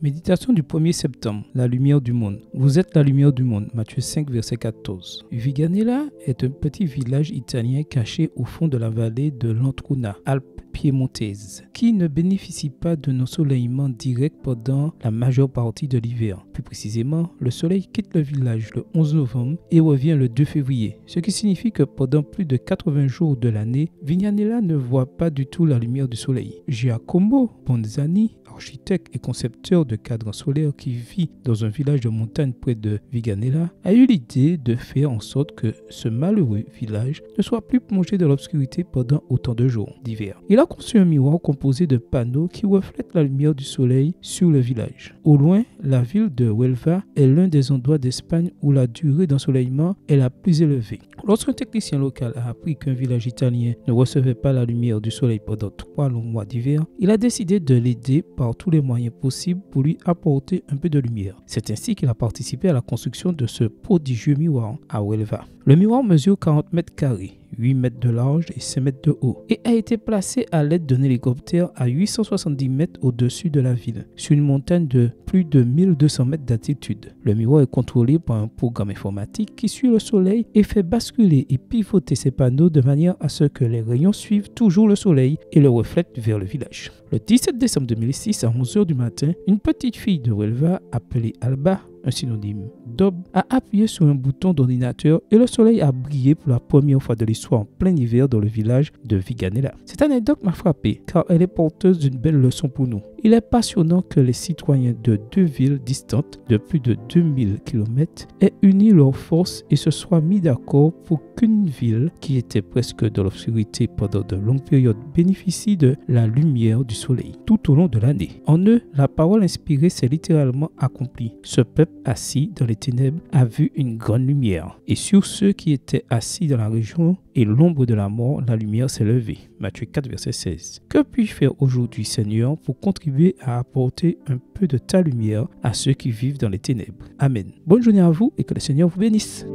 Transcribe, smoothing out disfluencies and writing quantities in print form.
Méditation du 1er septembre, la lumière du monde. Vous êtes la lumière du monde, Matthieu 5, verset 14. Viganella est un petit village italien caché au fond de la vallée de l'Antruna, Alpes piémontaises, qui ne bénéficie pas d'un ensoleillement direct pendant la majeure partie de l'hiver. Plus précisément, le soleil quitte le village le 11 novembre et revient le 2 février, ce qui signifie que pendant plus de 80 jours de l'année, Viganella ne voit pas du tout la lumière du soleil. Giacomo Bonzani, architecte et concepteur de cadres solaires qui vit dans un village de montagne près de Viganella, a eu l'idée de faire en sorte que ce malheureux village ne soit plus plongé dans l'obscurité pendant autant de jours d'hiver. Il a conçu un miroir composé de panneaux qui reflètent la lumière du soleil sur le village. Au loin, la ville de Huelva est l'un des endroits d'Espagne où la durée d'ensoleillement est la plus élevée. Lorsqu'un technicien local a appris qu'un village italien ne recevait pas la lumière du soleil pendant 3 longs mois d'hiver, il a décidé de l'aider par tous les moyens possibles pour lui apporter un peu de lumière. C'est ainsi qu'il a participé à la construction de ce prodigieux miroir à Huelva. Le miroir mesure 40 mètres carrés, 8 mètres de large et 5 mètres de haut, et a été placé à l'aide d'un hélicoptère à 870 mètres au-dessus de la ville, sur une montagne de plus de 1200 mètres d'altitude. Le miroir est contrôlé par un programme informatique qui suit le soleil et fait basculer et pivoter ses panneaux de manière à ce que les rayons suivent toujours le soleil et le reflètent vers le village. Le 17 décembre 2006, à 11h du matin, une petite fille de Huelva appelée Alba, un synonyme d'aube, a appuyé sur un bouton d'ordinateur et le soleil a brillé pour la première fois de l'histoire en plein hiver dans le village de Viganella. Cette anecdote m'a frappé car elle est porteuse d'une belle leçon pour nous. Il est passionnant que les citoyens de deux villes distantes de plus de 2000 km aient uni leurs forces et se soient mis d'accord pour qu'une ville qui était presque dans l'obscurité pendant de longues périodes bénéficie de la lumière du soleil tout au long de l'année. En eux, la parole inspirée s'est littéralement accomplie. Ce peuple assis dans les ténèbres a vu une grande lumière. Et sur ceux qui étaient assis dans la région et l'ombre de la mort, la lumière s'est levée. Matthieu 4, verset 16. Que puis-je faire aujourd'hui, Seigneur, pour contribuer à apporter un peu de ta lumière à ceux qui vivent dans les ténèbres? Amen. Bonne journée à vous et que le Seigneur vous bénisse.